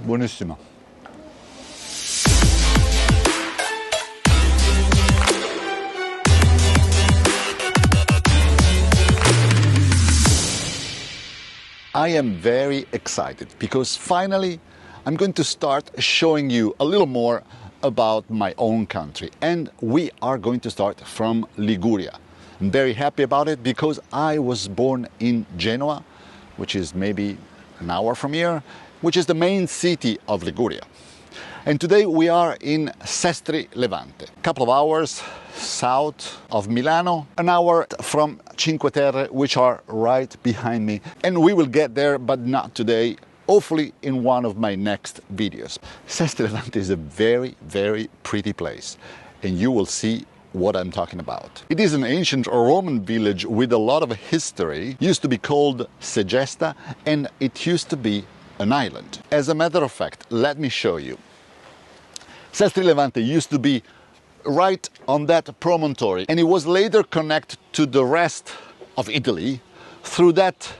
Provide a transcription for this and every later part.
buonissimo. I am very excited because finally I'm going to start showing you a little more about my own country, and we are going to start from Liguria. I'm very happy about it because I was born in Genoa, which is maybe an hour from here, which is the main city of Liguria. And today we are in Sestri Levante, a couple of hours south of Milano, an hour from Cinque Terre, which are right behind me. And we will get there, but not today, hopefully in one of my next videos. Sestri Levante is a very, very pretty place, and you will see what I'm talking about. It is an ancient Roman village with a lot of history. It used to be called Segesta, and it used to be an island. As a matter of fact, let me show you. Sestri Levante used to be right on that promontory, and it was later connected to the rest of Italy through that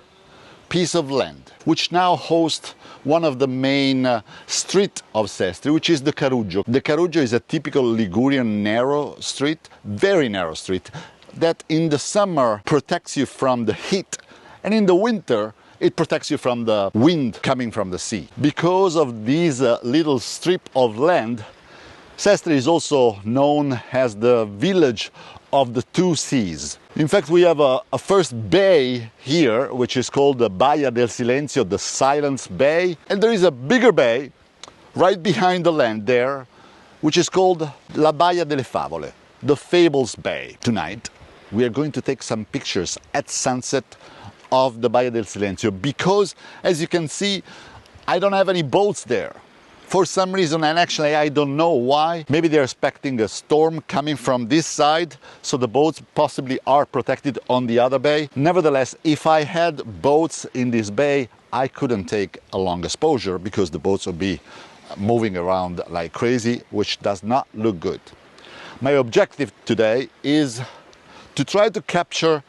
piece of land, which now hosts one of the main streets of Sestri, which is the Carruggio. The Carruggio is a typical Ligurian narrow street, very narrow street, that in the summer protects you from the heat, and in the winter it protects you from the wind coming from the sea. Because of this little strip of land, Sestri is also known as the village of the two seas. In fact, we have a first bay here, which is called the Baia del Silenzio, the Silence Bay. And there is a bigger bay right behind the land there, which is called La Baia delle Favole, the Fables Bay. Tonight, we are going to take some pictures at sunset of the Baia del Silenzio because, as you can see, I don't have any boats there. For some reason, and actually I don't know why, maybe they're expecting a storm coming from this side, so the boats possibly are protected on the other bay. Nevertheless, if I had boats in this bay, I couldn't take a long exposure because the boats would be moving around like crazy, which does not look good. My objective today is to try to capture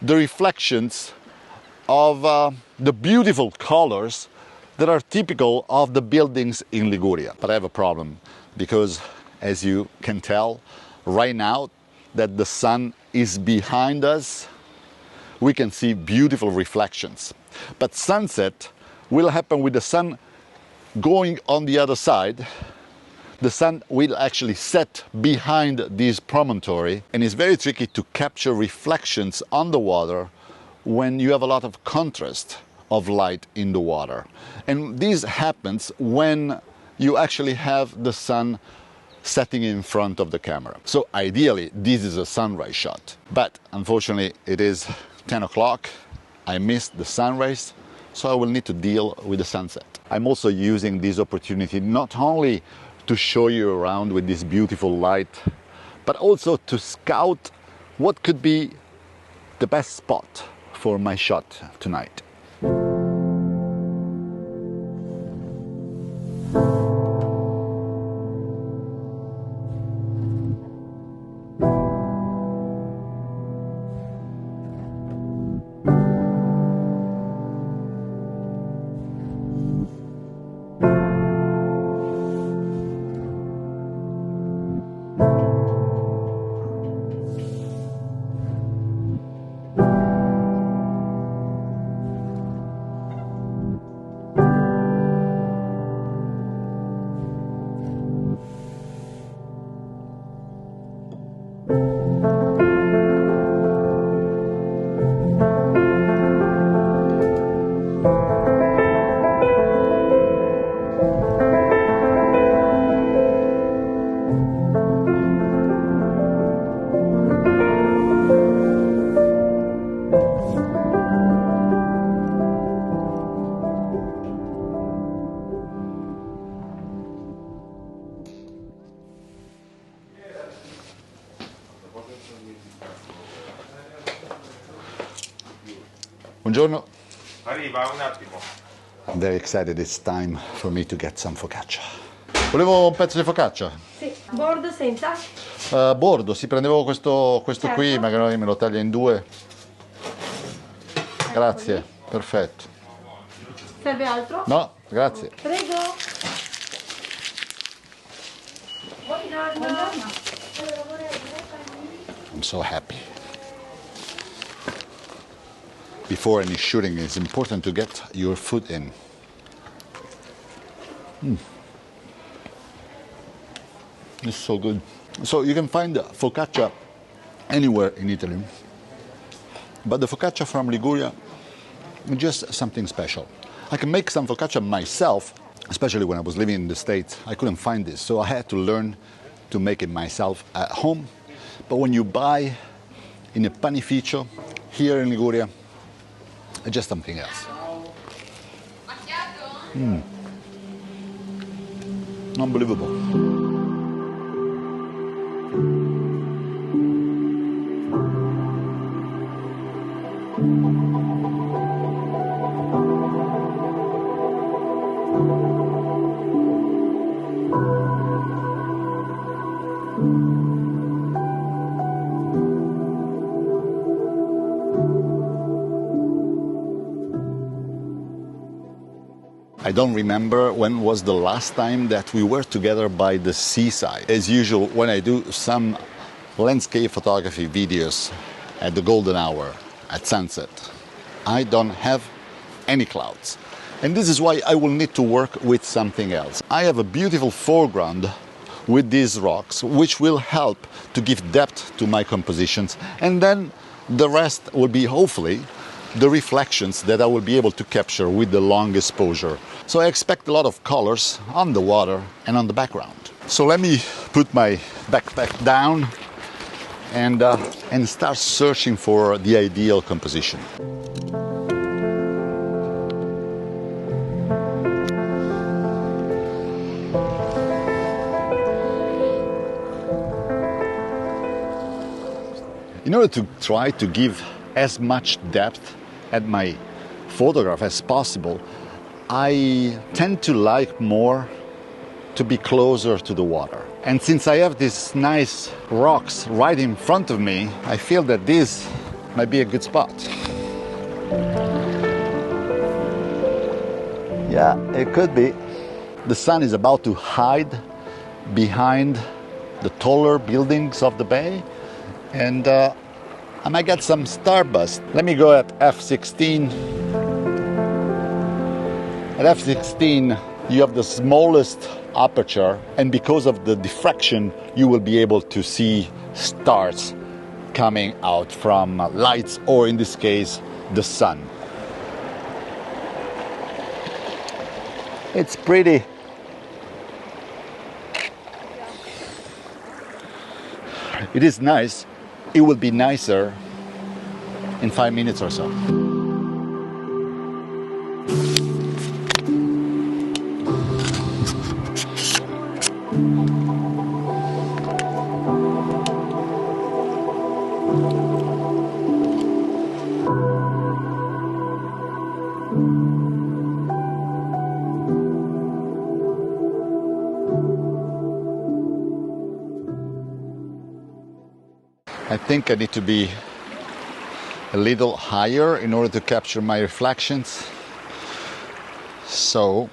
the reflections of the beautiful colors that are typical of the buildings in Liguria. But I have a problem because, as you can tell right now that the sun is behind us, we can see beautiful reflections. But sunset will happen with the sun going on the other side. The sun will actually set behind this promontory, and it's very tricky to capture reflections on the water when you have a lot of contrast of light in the water. And this happens when you actually have the sun setting in front of the camera. So ideally, this is a sunrise shot. But unfortunately, it is 10 o'clock. I missed the sunrise, so I will need to deal with the sunset. I'm also using this opportunity not only to show you around with this beautiful light, but also to scout what could be the best spot for my shot tonight. Buongiorno. Arriva un attimo. I'm very excited, it's time for me to get some focaccia. Volevo un pezzo di focaccia. Sì, bordo senza? Bordo, sì, prendevo questo Certo. qui, magari me lo taglia in due. Grazie, perfetto. Serve altro? No, Grazie. Prego. Buongiorno. I'm so happy. Before any shooting, it's important to get your food in. It's so good. So you can find focaccia anywhere in Italy, but the focaccia from Liguria is just something special. I can make some focaccia myself, especially when I was living in the States. I couldn't find this, so I had to learn to make it myself at home. But when you buy in a panificio here in Liguria, it's just something else. Unbelievable. I don't remember when was the last time that we were together by the seaside. As usual, when I do some landscape photography videos at the golden hour, at sunset, I don't have any clouds. And this is why I will need to work with something else. I have a beautiful foreground with these rocks, which will help to give depth to my compositions. And then the rest will be, hopefully, the reflections that I will be able to capture with the long exposure. So I expect a lot of colors on the water and on the background. So let me put my backpack down and start searching for the ideal composition. In order to try to give as much depth at my photograph as possible, I tend to like more to be closer to the water. And since I have these nice rocks right in front of me, I feel that this might be a good spot. Yeah, it could be. The sun is about to hide behind the taller buildings of the bay, and I might get some starburst. Let me go at f16. At f16, you have the smallest aperture, and because of the diffraction, you will be able to see stars coming out from lights, or in this case, the sun. It's pretty. It is nice. It will be nicer in 5 minutes or so. I think I need to be a little higher in order to capture my reflections. So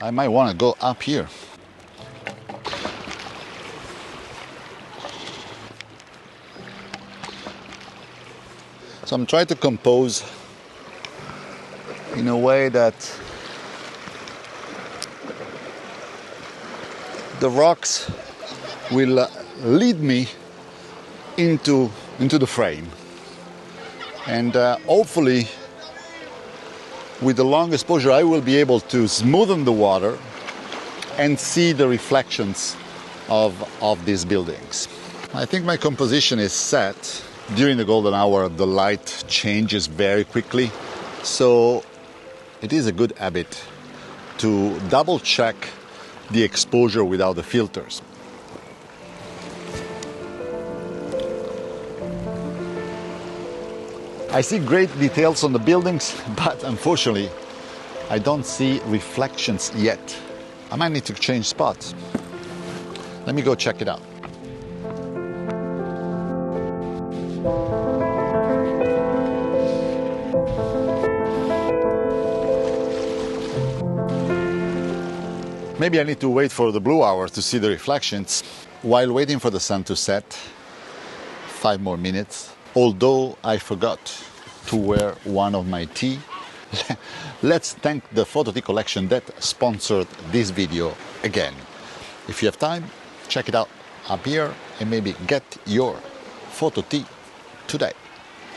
I might want to go up here. So I'm trying to compose in a way that the rocks will lead me into the frame, and hopefully with the long exposure I will be able to smoothen the water and see the reflections of these buildings. I think my composition is set. During the golden hour the light changes very quickly, so it is a good habit to double check the exposure without the filters. I see great details on the buildings, but unfortunately, I don't see reflections yet. I might need to change spots. Let me go check it out. Maybe I need to wait for the blue hour to see the reflections. While waiting for the sun to set, 5 more minutes, although I forgot to wear one of my tea. Let's thank the photo tea collection that sponsored this video again. If you have time, check it out up here and maybe get your photo tea today.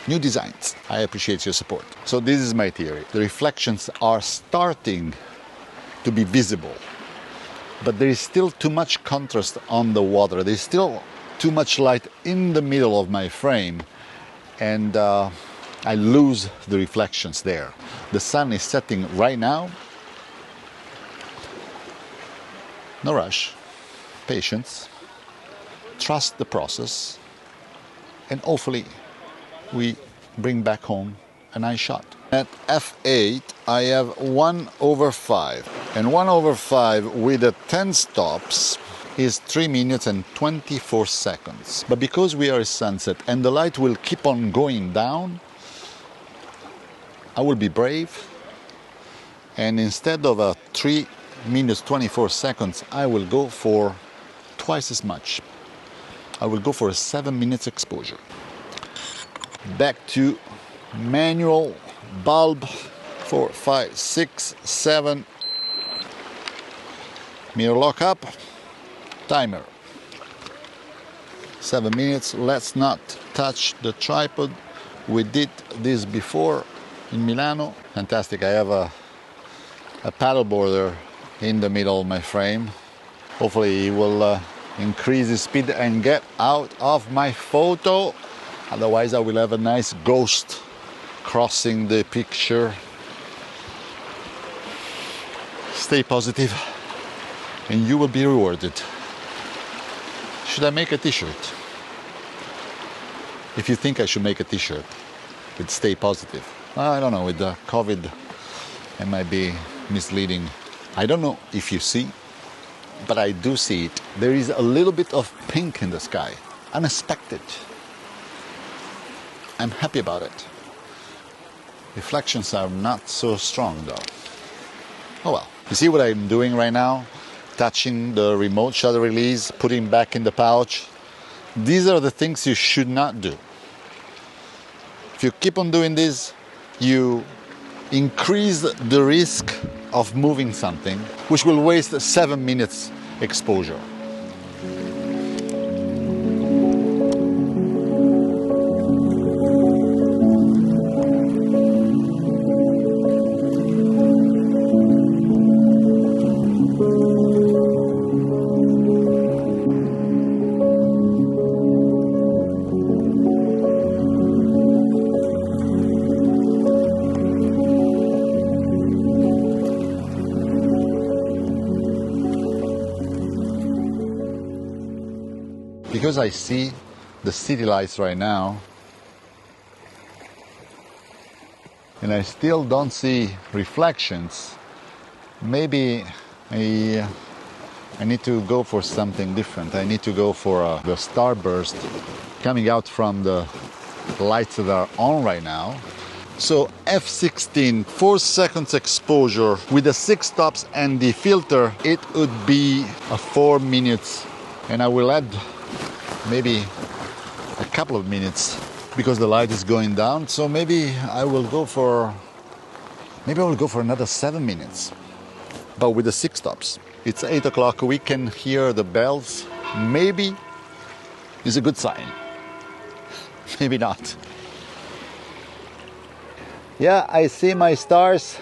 New designs. I appreciate your support. So this is my theory. The reflections are starting to be visible, but there is still too much contrast on the water. There's still too much light in the middle of my frame, and I lose the reflections there. The sun is setting right now. No rush, patience, trust the process, and hopefully we bring back home a nice shot. At f8 I have 1/5, and 1/5 with the 10 stops is 3 minutes and 24 seconds. But because we are at sunset and the light will keep on going down, I will be brave, and instead of a 3 minutes 24 seconds, I will go for twice as much. I will go for a 7 minutes exposure. Back to manual bulb, 4, 5, 6, 7. Mirror lock up, timer. 7 minutes. Let's not touch the tripod. We did this before in Milano. Fantastic. I have a paddle boarder in the middle of my frame. Hopefully he will increase his speed and get out of my photo. Otherwise I will have a nice ghost crossing the picture. Stay positive and you will be rewarded. Should I make a t-shirt? If you think I should make a t-shirt with stay positive. I don't know, with the COVID it might be misleading. I don't know if you see, but I do see it. There is a little bit of pink in the sky. Unexpected. I'm happy about it. Reflections are not so strong though. Oh well. You see what I'm doing right now? Touching the remote shutter release, putting back in the pouch. These are the things you should not do. If you keep on doing this, you increase the risk of moving something, which will waste 7 minutes exposure. Because I see the city lights right now, and I still don't see reflections, maybe I need to go for something different. I need to go for the starburst coming out from the lights that are on right now. So f16, 4 seconds exposure with the 6 stops and the filter, it would be a 4 minutes, and I will add maybe a couple of minutes because the light is going down. So maybe I will go for another 7 minutes, but with the 6 stops. It's 8 o'clock. We can hear the bells. Maybe it's a good sign. Maybe not. Yeah, I see my stars.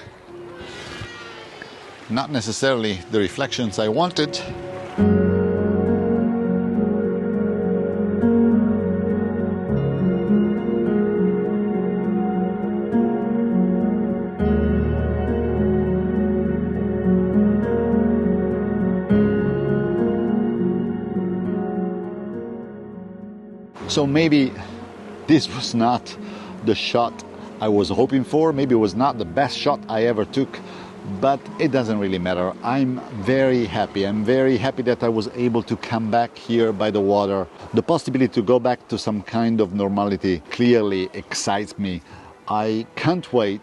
Not necessarily the reflections I wanted. So maybe this was not the shot I was hoping for. Maybe it was not the best shot I ever took, but it doesn't really matter. I'm very happy. I'm very happy that I was able to come back here by the water. The possibility to go back to some kind of normality clearly excites me. I can't wait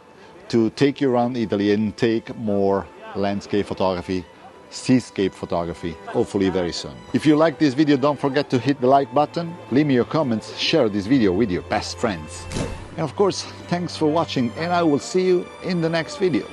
to take you around Italy and take more landscape photography seascape photography, hopefully very soon. If you like this video, don't forget to hit the like button, leave me your comments, share this video with your best friends. And of course, thanks for watching, and I will see you in the next video.